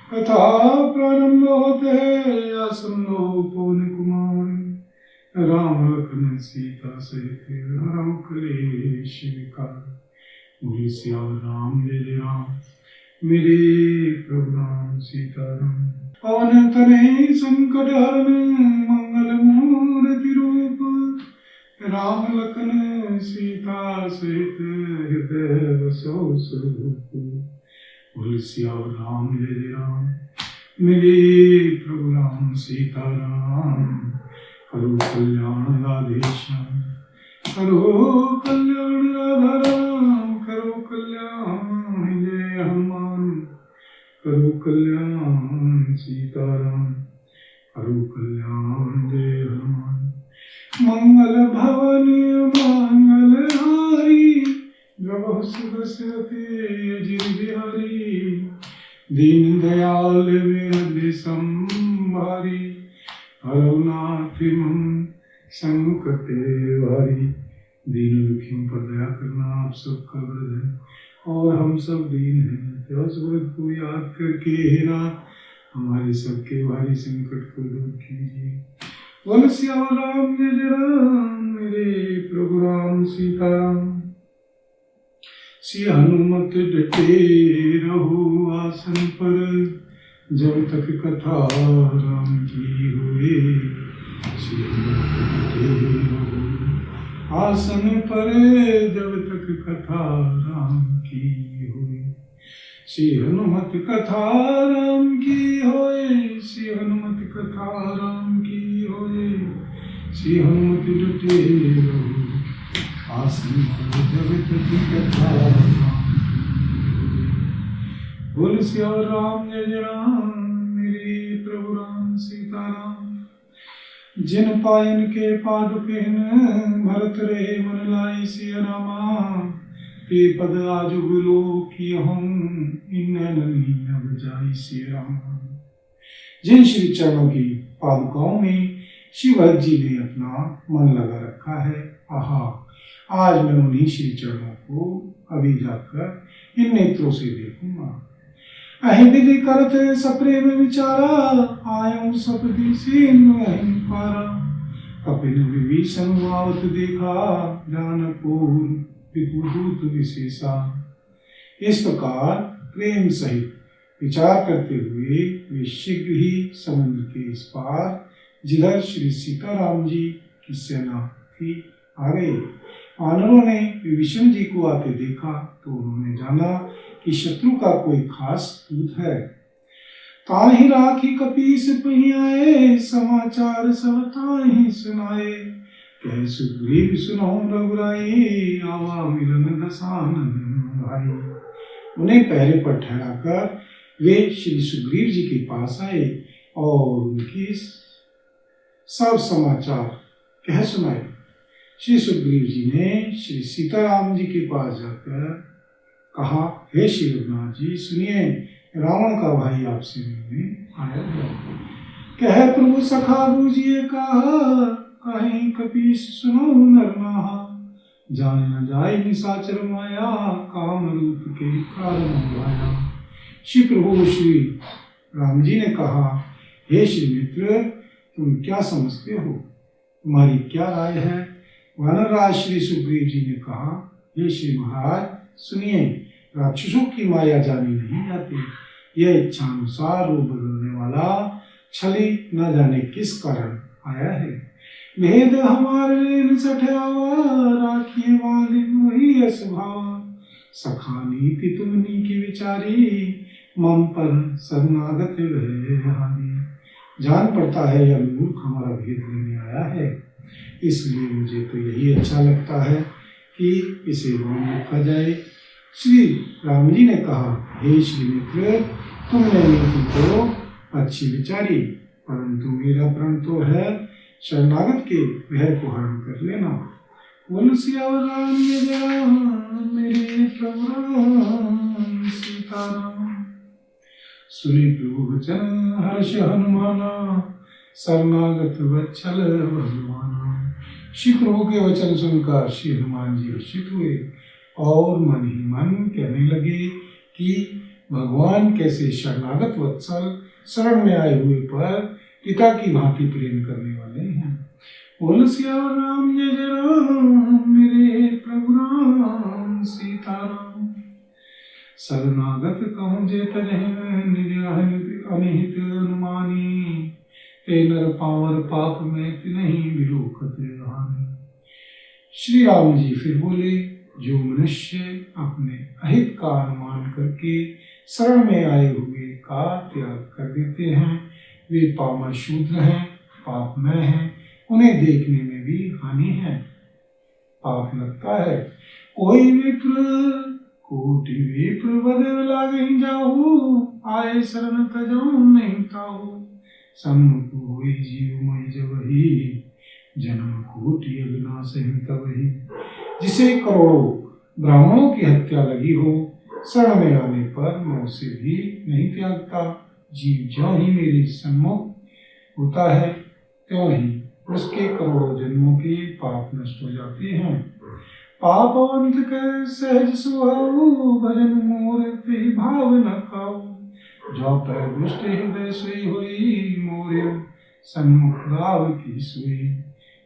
कथा प्रारंभ होते या सुन लो पवन कुमार। राम लखन सीता सहित हरौ कलेश विकार। बोले सियावर राम जय जय राम, मेरे प्रभु राम सीताराम। पवन तनय संकट हरन मंगल मूर्ति रूप। राम लखन सीता सहित हृदय बसो स्वरूप। बोले सियावर राम जय जय राम, मेरे प्रभु राम सीताराम। करो कल्याण राधे श्याम, करो कल्याण राधा राम। करो कल्याण जय हनुमान, करो कल्याण सीताराम। करो कल्याण जय हनुमान। मंगल भवन मंगलहारी, प्रभु सुदशरथे अजिर बिहारी। दीन दयाल मेरे संभारी, हरौ नाथ मम संकट भारी। दीन दुखियों पर दया करना आप सबका व्रत है, और हम सब दीन हैं। तो उस व्रत को याद करके हे नाथ हमारे सबके भारी संकट को दूर कीजिए। बोल सियावर राम जय जय राम, मेरे प्रभु राम सीताराम। श्री हनुमत डटे रहो आसन पर, जब तक कथा राम की होए। श्री हनुमत डटे रहो आसन पर, जब तक कथा राम की होए। श्री हनुमत कथा राम की होए। श्री हनुमत कथा राम की होए। श्री हनुमत डटे रहो आसन पर, जब तक कथा राम। बोल सियावर राम जय जय राम, मेरे प्रभु राम सीताराम। जिन पायन के पादुकेन, भरत रहे मन लाई सिया रामा। ते पद आज गुलो की हम, इन अब जाई सिया रामा। जिन श्री चरणों की पादुकाओं में शिवभक्त जी ने अपना मन लगा रखा है, आहा आज मैं उन्हीं श्री चरणों को अभी जाकर इन नेत्रों से देखूंगा। अहिविधि करत सप्रेम विचारा, आयं सपदि सेन अहिंकारा। कपिल विभीषण आवत देखा, जानकपुर विपुदूत विशेषा। इस प्रकार प्रेम सहित विचार करते हुए वे शीघ्र ही समुद्र के इस पार, जिधर श्री सीताराम जी की सेना थी, आ गए। वानरों ने विभीषण जी को आते देखा तो उन्होंने जाना कि शत्रु का कोई खास दूत है। ताहि राखी कपीस पही आए, समाचार सब ताहि सुनाए। कह सुग्रीव सुनौ रघुराई, आवा मिलन दसानन भाई। उन्हें पहरे पर ठहराकर वे श्री सुग्रीव जी के पास आए और उनकी सब समाचार कह सुनाए। श्री सुग्रीव जी ने श्री सीताराम जी के पास जाकर कहा, हे श्री रघुनाथ जी सुनिए, रावण का भाई आपसे मिलने आया है। कह प्रभु सखा बूझिए कहा, कहीं कपीस सुनो नरनाहा। जान न जाए निशाचर माया, काम रूप के कारण माया। श्री प्रभु श्री राम जी ने कहा, हे श्री मित्र तुम क्या समझते हो, तुम्हारी क्या राय है। वानरराज श्री सुग्रीव जी ने कहा, हे श्री महाराज सुनिए, राक्षसों की माया जानी नहीं जाती। यह इच्छानुसार रूप बदलने वाला छली न जाने किस कारण आया है। भेद हमारे लेन सठियावा, राखिए वालिन वही स्वभावा। सखा नीति तुमनी की विचारी, मम पर शरणागत वह हारी। जान पड़ता है यह मूर्ख हमारा भेद लेने आया है, इसलिए मुझे तो यही अच्छा लगता है कि इसे वहां रखा जाए। श्री राम जी ने कहा, हे श्री मित्र तुमने नीति तो अच्छी विचारी, परंतु मेरा प्रण तो है शरणागत के भय को हरण कर लेना। बोल सियावर राम जय राम, मेरे प्रभु राम सीताराम। सुनि प्रभु वचन हर्ष हनुमाना, शरणागत वत्सल भगवाना। श्री प्रभु के वचन सुनकर श्री हनुमान जी हर्षित हुए और मन ही मन कहने लगे कि भगवान कैसे शरणागत वत्सल शरण में आए हुए पर पिता की भांति प्रेम करने वाले हैं। बोल सियावर राम जय जय राम, मेरे प्रभु राम सीताराम। शरणागत कहूँ जे तजह निज अनिहित अनुमानी, ते नर पावर पाप में नहीं विलोकत हानि। श्री राम जी फिर बोले, जो मनुष्य अपने अहित का अनुमान करके शरण में आए हुए का त्याग कर देते हैं, वे पामर शूद्र हैं, पापमय हैं, उन्हें देखने में भी हानि है, पाप लगता है। कोई विप्र कोटि विप्र बदल लागे जाऊ, आए शरण तजाऊ नहीं ताऊ। सम्मुख हुई जीवमय जब ही, जन्म कोटि अविनाश तब ही। जिसे करोड़ों ब्राह्मणों की हत्या लगी हो, शरण में आने पर मैं उसे भी नहीं त्यागता। जीव ज्यों ही मेरे सम्मुख होता है, त्यों ही उसके करोड़ों जन्मों के पाप नष्ट हो जाते हैं। पापवंत के सहज स्वभाव, भजन मोर ते भाव न खाओ। जो पै दुष्ट हृदय सोई हुई, मोरे सन्मुख गाव की सोई।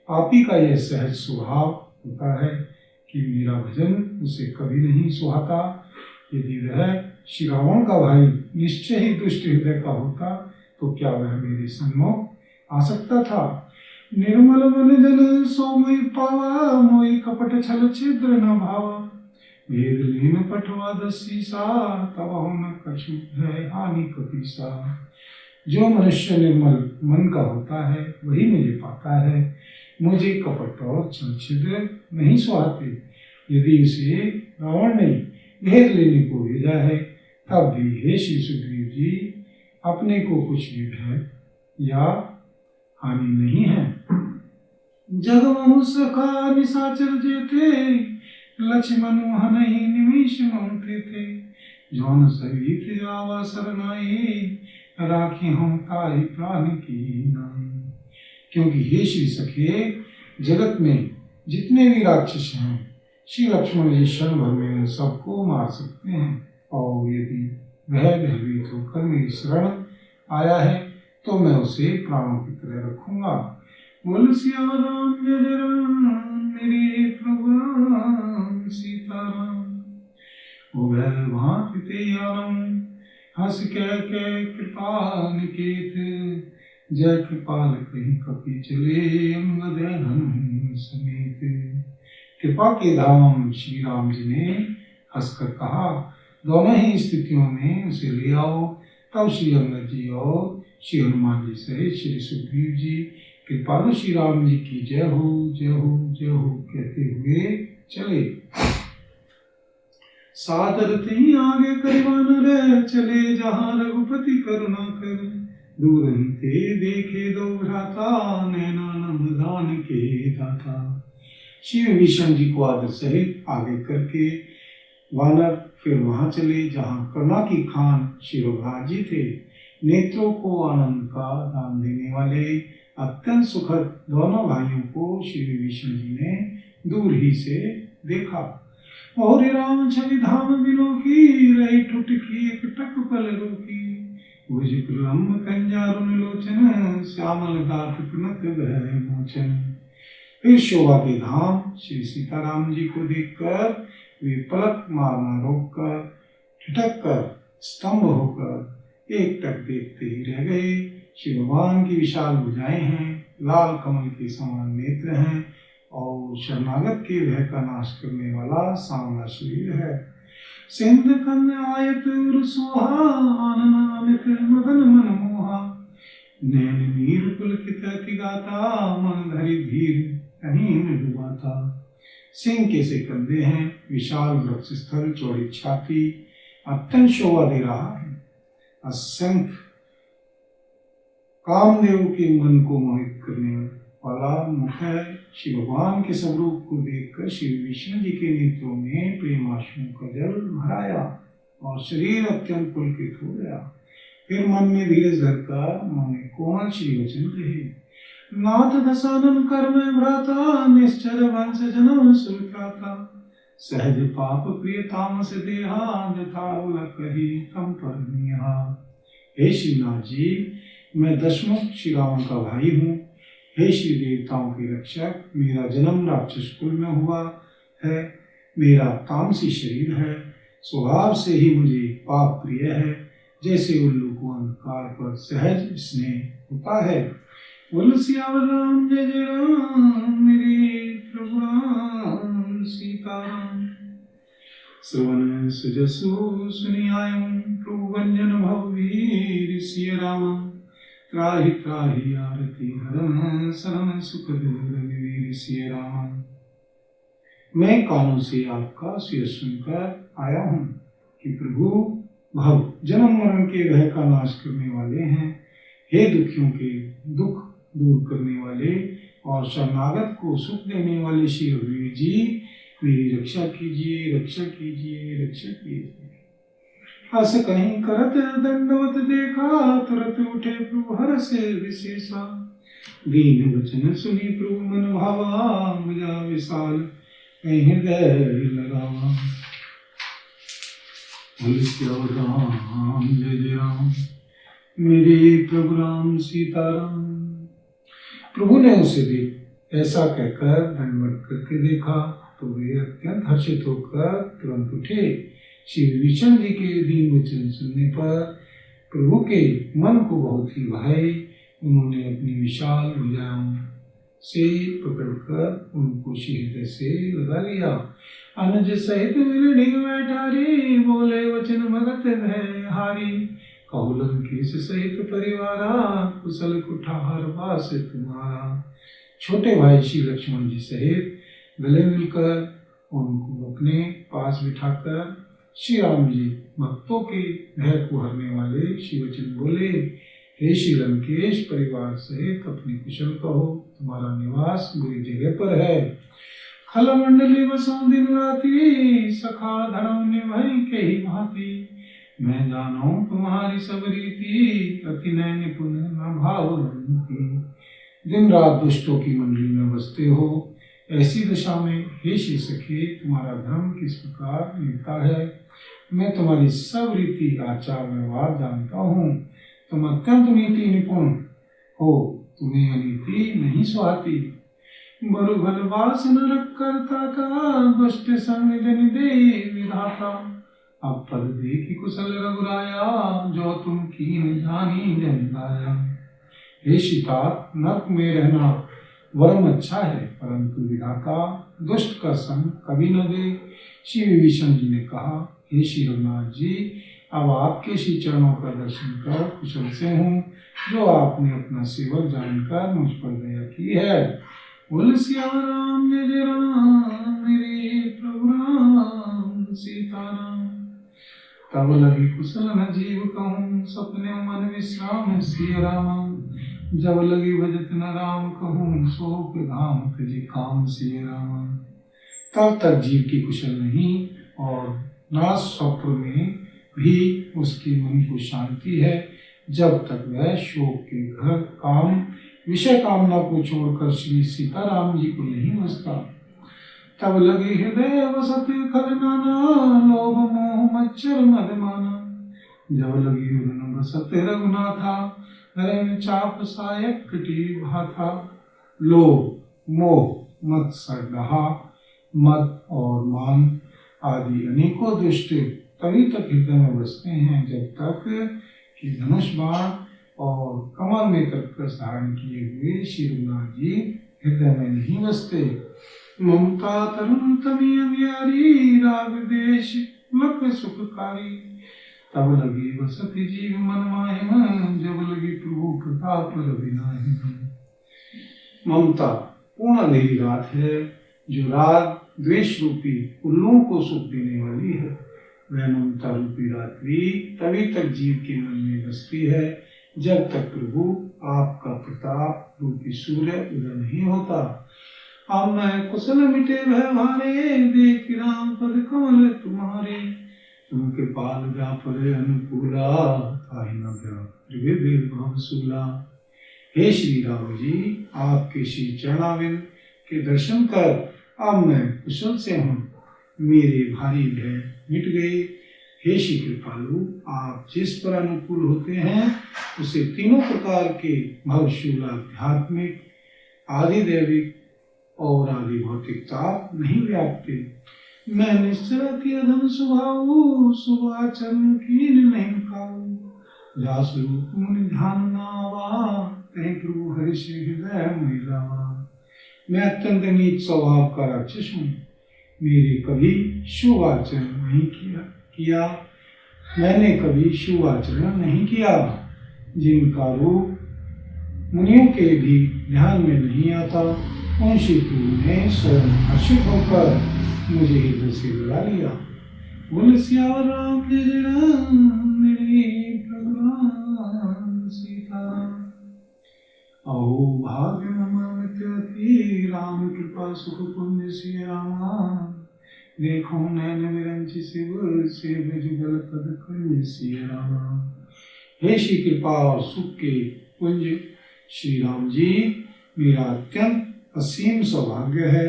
पापी का यह सहज स्वभाव होता है कि मेरा भजन उसे कभी नहीं सुहाता। यदि वह श्री रावण का भाई निश्चय ही दुष्ट हृदय का होता, तो क्या वह मेरे सन्मुख आ सकता था। निर्मल मन जन सोमय पावा, मोई कपट छल छिद्र न भावा। वेद लीन पठवा दसीसा, तब न कछु है हानि कपीसा। जो मनुष्य निर्मल मन का होता है, वही मुझे पाता है। मुझे कपट और छल छिद्र नहीं सुहाते। यदि उसे रावण ने भेद लेने को भेजा है, तब भी हे श्री सुग्रीव जी, अपने को कुछ भी भय या हानि नहीं है। जग महु सखा निशाचर जेते, लक्ष्मण हनहि निमिष मांगते थे। जौन सहित आवा सरनाई, राखी हम ताई प्राण की नाई। क्योंकि हे श्री सखे, जगत में जितने भी राक्षस हैं, श्री लक्ष्मण जी क्षण भर में उन सबको मार सकते हैं। और यदि वह भयभीत होकर मेरी शरण आया है, तो मैं उसे प्राणों की तरह रखूंगा। बोल सियावर राम जय जय राम, मेरे प्रभु राम सीताराम। उभय भांति ते आलम, हंस कह कृपा निकेत। जय कृपाल कहीं कपि चले, अंगद धन समेत। कृपा के धाम श्री राम जी ने हंसकर कहा, दोनों ही स्थितियों में उसे ले आओ। तब श्री अंगद जी और श्री हनुमान जी सहित श्री सुग्रीव जी कृपालु श्री राम जी की जय हो जय हो जय हो कहते हुए चले। सादर ही आगे करिवान चले, जहाँ रघुपति करुणा कर। दूर ही थे देखे दो भ्राता, नैनानंद दान के दाता। श्री विभीषण जी को आदर सहित आगे करके वानर फिर वहां चले जहां करुणा की खान श्री रघुनाथ जी थे। नेत्रों को आनंद का दान देने वाले अत्यंत सुखद दोनों भाइयों को श्री विभीषण जी ने दूर ही से देखा। और राम छवि धाम बिलो की, रही टुटकी एक टक पल रोकी। भुज प्रलम्ब कंजारुन लोचन, श्यामल दात पुनत भय मोचन। फिर शोभा के धाम श्री सीताराम जी को देखकर वे पलक मारना रोककर, ठिठक कर, स्तंभ होकर एक टक देखते ही रह गए। श्री भगवान की विशाल भुजाएं हैं, लाल कमल के समान नेत्र हैं और शरणागत के भय का नाश करने वाला सांवला शरीर है। सिंध कंद आयत सुहा, आनन अमित मदन मन मोहा। नैन नीर पुलकित अति गाता, मन धरि धीर कहीं में डूबा था। सिंह के से कंधे हैं, विशाल वृक्ष स्थल, चौड़ी छाती, अत्यंत शोभा दे रहा है। असंख्य कामदेव के मन को मोहित करने वाला मुख है। श्री भगवान के स्वरूप को देखकर श्री विभीषण जी के नेत्रों में प्रेमाश्रु का जल भराया और शरीर अत्यंत पुलकित हो गया। फिर मन में धीरज धरकर उन्होंने कोमल श्री वचन कहे। नाथ दशानन कर्म भ्राता, निश्चर वंश जन्म सुरत्राता। सहज पाप प्रिय तामस देहा जथा कही तम पर निहा। हे शिवनाथ जी, मैं दशमुख श्री रावण का भाई हूँ। हे श्री देवताओं के रक्षक, मेरा जन्म राक्षस कुल में हुआ है। मेरा तामसी शरीर है, स्वभाव से ही मुझे पाप प्रिय है। जैसे उल्लू को अंधकार पर सहज स्नेह होता है। बोल सियावर राम जय जय राम, मेरे प्रभु राम सीताराम। श्रवण सुजसु सुनियायं, प्रभु वंजन भववीर सिय राम। त्राहि त्राहि आरती हरण, शरण सुख रघुवीर सिय राम। मैं कानों से आपका सिर सुनकर आया हूँ कि प्रभु भव जन्म मरण के भय का नाश करने वाले हैं। हे दुखियों के दुख दूर करने वाले और शरणागत को सुख देने वाले श्री रघुवीर जी, मेरी रक्षा कीजिए, रक्षा कीजिए, रक्षा कीजिए। हस कहीं करत दंडवत देखा, तुरत उठे प्रभु हर से विशेषा। दीन वचन सुनी प्रभु मन भावा, मुझा विशाल हृदय लगावा। राम जय जय राम, मेरे प्रभु राम सीताराम। प्रभु ने उसे भी ऐसा कहकर दंडवत करके देखा तो वे अत्यंत हर्षित होकर तुरंत उठे। श्री विभीषण जी के दीन वचन सुनने पर प्रभु के मन को बहुत ही भाए। उन्होंने अपनी विशाल भुजाओं से पकड़कर उनको हृदय से लगा लिया। अनुज सहित मिल ढिग बैठारी, बोले वचन भगत भय हारी। कहु लंकेश सहित परिवारा, कुशल कुठार वास तुम्हारा। छोटे भाई श्री लक्ष्मण जी सहित गले मिलकर उनको अपने पास बिठाकर श्री राम जी भक्तों के भय को हरने वाले श्री वचन बोले। हे श्री लंकेश, परिवार सहित अपने कुशल कहो, तुम्हारा निवास बुरी जगह पर है। खल मंडली बसों दिन राति, सखा धर्म निभई के ही भांति। मैं जानू तुम्हारी सब रीति, अति नय निपुण न भावंती। दिन रात दुष्टों की मंडली में बसते हो, ऐसी दशा में हे श्री सखे, तुम्हारा धर्म किस प्रकार मिलता है। मैं तुम्हारी सब रीति आचार व्यवहार जानता हूँ। तुम अत्यंत नीति निपुण हो, तुम्हें अनीति नहीं सुहाती। बरु भलवास नरक करता का, दुष्ट संग जन दे विधाता। अब पद देखी कुशल रघुराया, जो तुम कीन जानी जन लाया। हे सीता, नरक में रहना वरम अच्छा है, परंतु विधाता दुष्ट का संग कभी न दे। श्री विभीषण जी ने कहा, हे श्री रघुनाथ जी, अब आपके श्री चरणों का दर्शन कर कुशल से हूँ, जो आपने अपना सेवक जानकर मुझ पर दया की है। बोल सियावर राम जय जय राम, मेरे प्रभु राम सीताराम। तब लगी कुशल न जीव कहूँ, सपने मन विश्राम सिय राम। जब लगी भजत न राम कहूँ, सो धाम तजी काम सिय राम। तब तक जीव की कुशल नहीं और ना स्वप्न में भी उसके मन को शांति है, जब तक वह शोक के घर काम विषय कामना को छोड़कर श्री सीताराम जी को नहीं बसता। तब लगे हृदय वसत खल नाना, लोभ मोह मच्छर मदमाना। जब लगी उन बसत रघुनाथा, हरे में चाप सायक कटी भाथा। लोभ मोह मत्सर डहा, मद और मान आदि अनेकों दुष्ट तभी तक हृदय में बसते हैं, जब तक कि धनुष बाण और कमर में तत्कस धारण किए हुए श्री रघुनाथ जी हृदय में नहीं बसते। ममता तरुण तमी अंधियारी, राग देश लख सुखकारी। तब लगी बसत जीव मन माहिम, जब लगी प्रभु प्रताप रविनाहिम। ममता पूर्ण अंधेरी रात है, जो राग द्वेष रूपी उल्लुओं को सुख देने वाली है। वह ममता रूपी रात्रि तभी तक जीव के मन में बसती है, जब तक प्रभु आपका प्रताप रूपी सूर्य उदय नहीं होता। अब मैं कुशल मिटे भय भारे, देख राम पद कमल तुम्हारे। तुम कृपाल व्यापरे अनुकूला, ताहि न व्यापृविद भवसूला। हे श्री राम जी, आपके श्री चरणाविंद के दर्शन कर अब मैं कुशल से हूँ। मेरे भारी भय मिट गए। हे श्री कृपालु, आप जिस पर अनुकूल होते हैं उसे तीनों प्रकार के भवशूल आध्यात्मिक, आदि दैविक और आदि भौतिक ताप नहीं व्यापते। मैं निश्चल अति अधम स्वभाव, शुभाचरण कीन नहीं खाऊ। जास रूप मुनि ध्यान नावा, कहीं प्रभु हरि श्री हृदय महिलावा। मैं अत्यंत नीच स्वभाव का राक्षस हूँ, मेरे कभी शुभ आचरण नहीं किया। मैंने कभी शुभ आचरण नहीं किया, जिनका रूप मुनियों के भी ध्यान में नहीं आता। उन श्री प्रभु ने स्वयं हर्षित होकर मुझे हृदय से लगा लिया। बोल सियावर राम जय राम, मेरे प्रभु राम सीताराम। अहो भाग्य ममति राम कृपा सुख पुण्य सिया राम। देखो नैन विरंची शिव से जुगल पद खंड सिया राम। हे श्री कृपा और सुख के पुंज श्री राम जी, मेरा अत्यंत असीम सौभाग्य है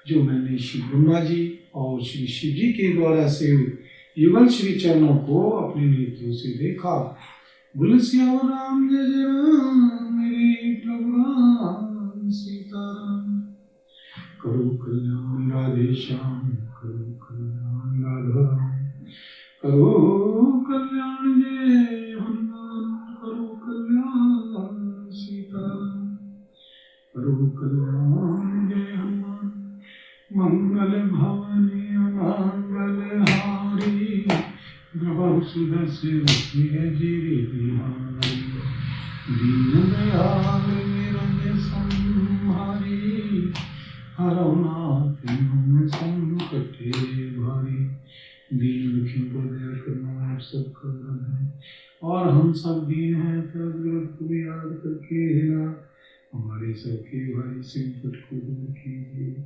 जो मैंने श्री ब्रह्मा जी और श्री शिव जी के द्वारा सेवित युगल श्री चरणों को अपने नेत्रों से देखा। बोल सियावर राम जय जय राम, मेरे प्रभु राम सीताराम। करो कल्याण राधे श्याम, करो कल्याण राधा राम। करो कल्याण जय हनुमान, करो कल्याण सीताराम। करो कल्याण जय हनुमान। मंगल भवने मंगल हारी, प्रभु सुदर्शन जिरि बिहारी। दीन दयाल निरंजन संहारी, हरौ नाथ मम संकट भारी। दीन दुखियों पर दया करना आप सबका वरदान है, और हम सब दीन हैं तब को याद करके हमारे सबके भारी संकट को दूर कीजिए।